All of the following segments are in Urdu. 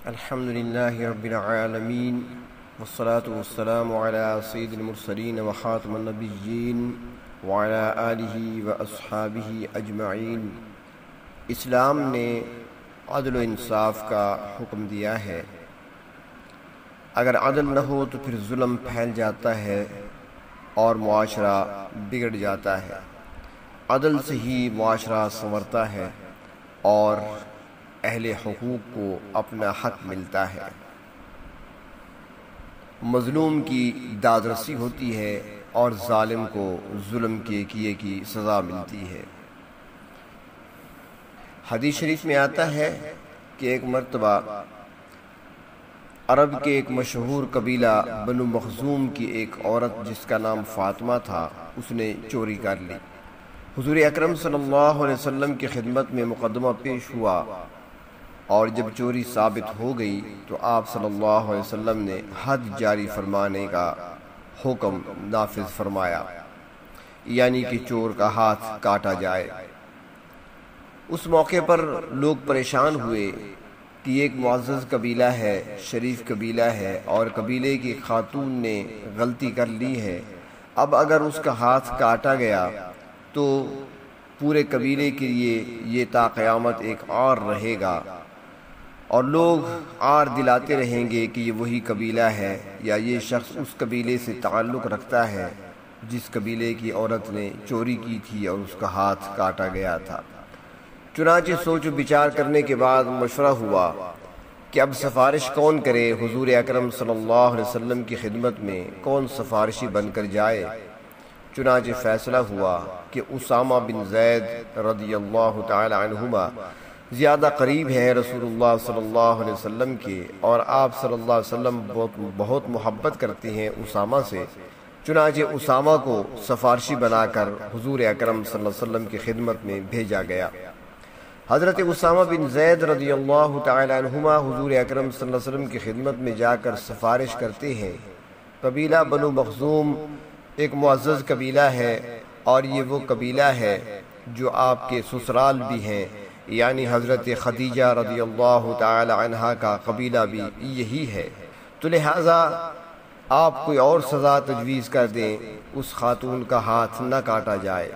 الحمد لله رب العالمين والصلاة والسلام على سيد المرسلين وخاتم النبيين وعلى آله وأصحابه أجمعين۔ اسلام نے عدل و انصاف کا حکم دیا ہے۔ اگر عدل نہ ہو تو پھر ظلم پھیل جاتا ہے اور معاشرہ بگڑ جاتا ہے۔ عدل سے ہی معاشرہ سنورتا ہے اور اہل حقوق کو اپنا حق ملتا ہے، مظلوم کی دادرسی ہوتی ہے اور ظالم کو ظلم کے کیے کی سزا ملتی ہے۔ حدیث شریف میں آتا ہے کہ ایک مرتبہ عرب کے ایک مشہور قبیلہ بنو مخزوم کی ایک عورت جس کا نام فاطمہ تھا، اس نے چوری کر لی۔ حضور اکرم صلی اللہ علیہ وسلم کی خدمت میں مقدمہ پیش ہوا اور جب چوری ثابت ہو گئی تو آپ صلی اللہ علیہ وسلم نے حد جاری فرمانے کا حکم نافذ فرمایا، یعنی کہ چور کا ہاتھ کاٹا جائے۔ اس موقع پر لوگ پریشان ہوئے کہ یہ ایک معزز قبیلہ ہے، شریف قبیلہ ہے اور قبیلے کی خاتون نے غلطی کر لی ہے، اب اگر اس کا ہاتھ کاٹا گیا تو پورے قبیلے کے لیے یہ تا قیامت ایک عار رہے گا اور لوگ عار دلاتے رہیں گے کہ یہ وہی قبیلہ ہے یا یہ شخص اس قبیلے سے تعلق رکھتا ہے جس قبیلے کی عورت نے چوری کی تھی اور اس کا ہاتھ کاٹا گیا تھا۔ چنانچہ سوچ و بچار کرنے کے بعد مشورہ ہوا کہ اب سفارش کون کرے، حضور اکرم صلی اللہ علیہ وسلم کی خدمت میں کون سفارشی بن کر جائے۔ چنانچہ فیصلہ ہوا کہ اسامہ بن زید رضی اللہ تعالی عنہما زیادہ قریب ہیں رسول اللہ صلی اللہ علیہ وسلم کے، اور آپ صلی اللہ علیہ وسلم بہت محبت کرتے ہیں اسامہ سے۔ چنانچہ اسامہ کو سفارشی بنا کر حضور اکرم صلی اللہ علیہ وسلم کی خدمت میں بھیجا گیا۔ حضرت اسامہ بن زید رضی اللہ تعالی عنہما حضور اکرم صلی اللہ علیہ وسلم کی خدمت میں جا کر سفارش کرتے ہیں۔ قبیلہ بنو مخزوم ایک معزز قبیلہ ہے اور یہ وہ قبیلہ ہے جو آپ کے سسرال بھی ہیں، یعنی حضرت خدیجہ رضی اللہ تعالی عنہا کا قبیلہ بھی یہی ہے، تو لہٰذا آپ کوئی اور سزا تجویز کر دیں، اس خاتون کا ہاتھ نہ کاٹا جائے۔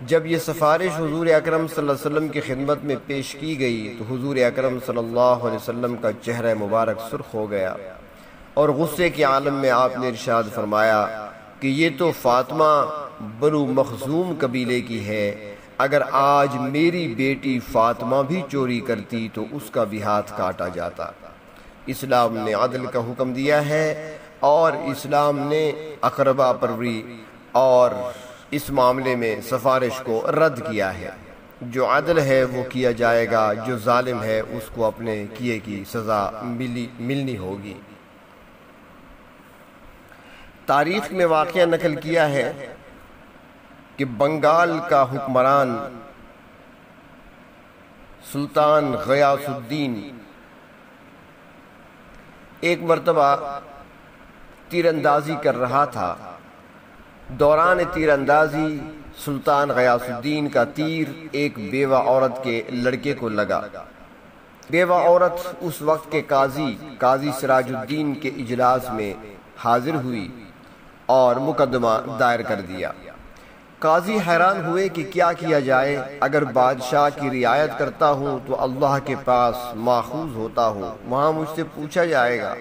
جب یہ سفارش حضور اکرم صلی اللہ علیہ وسلم کی خدمت میں پیش کی گئی تو حضور اکرم صلی اللہ علیہ وسلم کا چہرہ مبارک سرخ ہو گیا اور غصے کے عالم میں آپ نے ارشاد فرمایا کہ یہ تو فاطمہ بنو مخزوم قبیلے کی ہے، اگر آج میری بیٹی فاطمہ بھی چوری کرتی تو اس کا بھی ہاتھ کاٹا جاتا۔ اسلام نے عدل کا حکم دیا ہے اور اسلام نے اقربا پروری اور اس معاملے میں سفارش کو رد کیا ہے۔ جو عدل ہے وہ کیا جائے گا، جو ظالم ہے اس کو اپنے کیے کی سزا ملنی ہوگی۔ تاریخ میں واقعہ نقل کیا ہے کہ بنگال کا حکمران سلطان غیاث الدین ایک مرتبہ تیر اندازی کر رہا تھا۔ دوران تیر اندازی سلطان غیاث الدین کا تیر ایک بیوہ عورت کے لڑکے کو لگا۔ بیوہ عورت اس وقت کے قاضی سراج الدین کے اجلاس میں حاضر ہوئی اور مقدمہ دائر کر دیا۔ قاضی حیران ہوئے کہ کیا کیا جائے، اگر بادشاہ کی رعایت کرتا ہوں تو اللہ کے پاس ماخوذ ہوتا ہوں، وہاں مجھ سے پوچھا جائے گا،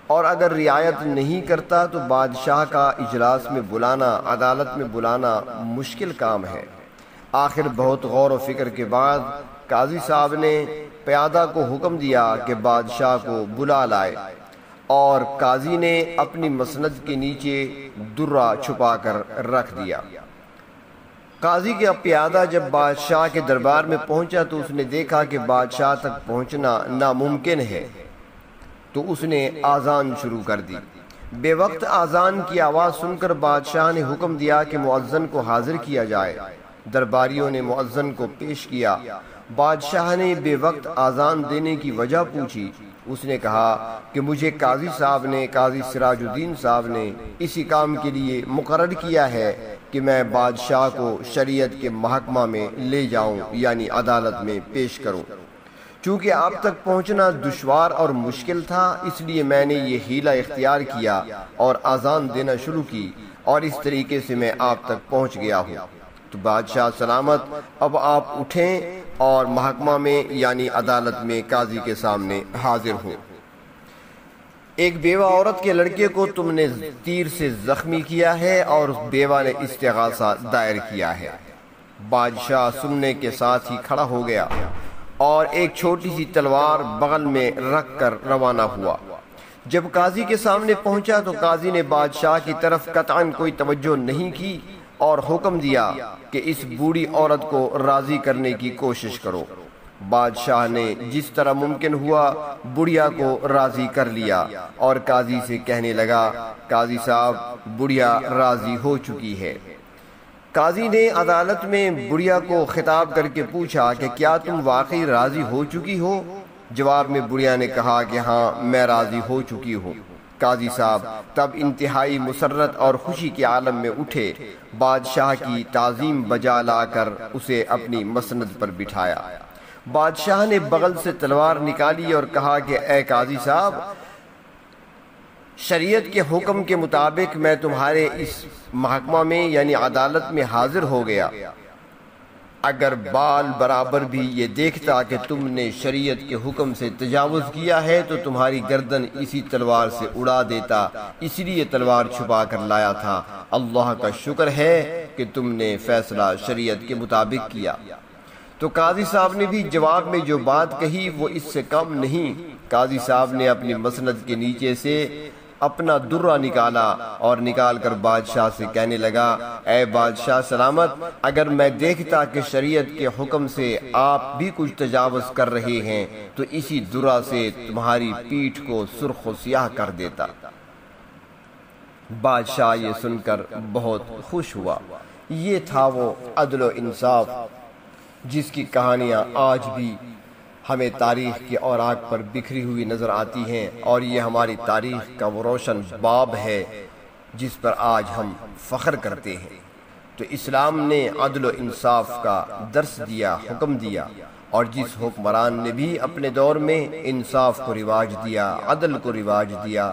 اور اگر رعایت نہیں کرتا تو بادشاہ کا اجلاس میں بلانا، عدالت میں بلانا مشکل کام ہے۔ آخر بہت غور و فکر کے بعد قاضی صاحب نے پیادہ کو حکم دیا کہ بادشاہ کو بلا لائے، اور قاضی نے اپنی مسند کے نیچے درہ چھپا کر رکھ دیا۔ قاضی کا پیادہ جب بادشاہ کے دربار میں پہنچا تو اس نے دیکھا کہ بادشاہ تک پہنچنا ناممکن ہے، تو اس نے آذان شروع کر دی۔ بے وقت آذان کی آواز سن کر بادشاہ نے حکم دیا کہ مؤذن کو حاضر کیا جائے۔ درباریوں نے مؤذن کو پیش کیا۔ بادشاہ نے بے وقت آذان دینے کی وجہ پوچھی۔ اس نے کہا کہ مجھے قاضی سراج الدین صاحب نے اسی کام کے لیے مقرر کیا ہے کہ میں بادشاہ کو شریعت کے محکمہ میں لے جاؤں، یعنی عدالت میں پیش کروں۔ چونکہ آپ تک پہنچنا دشوار اور مشکل تھا، اس لیے میں نے یہ حیلہ اختیار کیا اور اذان دینا شروع کی، اور اس طریقے سے میں آپ تک پہنچ گیا ہوں۔ تو بادشاہ سلامت، اب آپ اٹھیں اور محکمہ میں یعنی عدالت میں قاضی کے سامنے حاضر ہوں۔ ایک بیوہ عورت کے لڑکے کو تم نے تیر سے زخمی کیا ہے اور اس بیوہ نے استغاثہ دائر کیا ہے۔ بادشاہ سننے کے ساتھ ہی کھڑا ہو گیا اور ایک چھوٹی سی تلوار بغل میں رکھ کر روانہ ہوا۔ جب قاضی کے سامنے پہنچا تو قاضی نے بادشاہ کی طرف قطعاً کوئی توجہ نہیں کی اور حکم دیا کہ اس بوڑھی عورت کو راضی کرنے کی کوشش کرو۔ بادشاہ نے جس طرح ممکن ہوا بڑھیا کو راضی کر لیا اور قاضی سے کہنے لگا، قاضی صاحب، بڑھیا راضی ہو چکی ہے۔ قاضی نے عدالت میں بڑھیا کو خطاب کر کے پوچھا کہ کیا تم واقعی راضی ہو چکی ہو؟ جواب میں بڑھیا نے کہا کہ ہاں، میں راضی ہو چکی ہوں۔ قاضی صاحب تب انتہائی مسرت اور خوشی کے عالم میں اٹھے، بادشاہ کی تعظیم بجا لا کر اسے اپنی مسند پر بٹھایا۔ بادشاہ نے بغل سے تلوار نکالی اور کہا کہ اے قاضی صاحب، شریعت کے حکم کے مطابق میں تمہارے اس محکمہ میں یعنی عدالت میں حاضر ہو گیا۔ اگر بال برابر بھی یہ دیکھتا کہ تم نے شریعت کے حکم سے تجاوز کیا ہے تو تمہاری گردن اسی تلوار سے اڑا دیتا، اس لیے تلوار چھپا کر لایا تھا۔ اللہ کا شکر ہے کہ تم نے فیصلہ شریعت کے مطابق کیا۔ تو قاضی صاحب نے بھی جواب میں جو بات کہی وہ اس سے کم نہیں۔ قاضی صاحب نے اپنی مسند کے نیچے سے اپنا درہ نکالا اور نکال کر بادشاہ سے کہنے لگا، اے بادشاہ سلامت، اگر میں دیکھتا کہ شریعت کے حکم سے آپ بھی کچھ تجاوز کر رہے ہیں تو اسی درہ سے تمہاری پیٹھ کو سرخ و سیاہ کر دیتا۔ بادشاہ یہ سن کر بہت خوش ہوا۔ یہ تھا وہ عدل و انصاف جس کی کہانیاں آج بھی ہمیں تاریخ کے اوراق پر بکھری ہوئی نظر آتی ہیں، اور یہ ہماری تاریخ کا وہ روشن باب ہے جس پر آج ہم فخر کرتے ہیں۔ تو اسلام نے عدل و انصاف کا درس دیا، حکم دیا، اور جس حکمران نے بھی اپنے دور میں انصاف کو رواج دیا، عدل کو رواج دیا،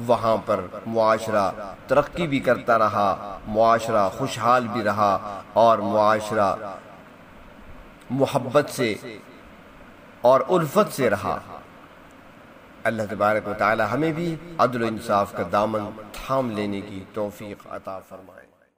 وہاں پر معاشرہ ترقی بھی کرتا رہا، معاشرہ خوشحال بھی رہا، اور معاشرہ محبت سے اور الفت سے رہا۔ اللہ تبارک و تعالی ہمیں بھی عدل و انصاف کا دامن تھام لینے کی توفیق عطا فرمائے۔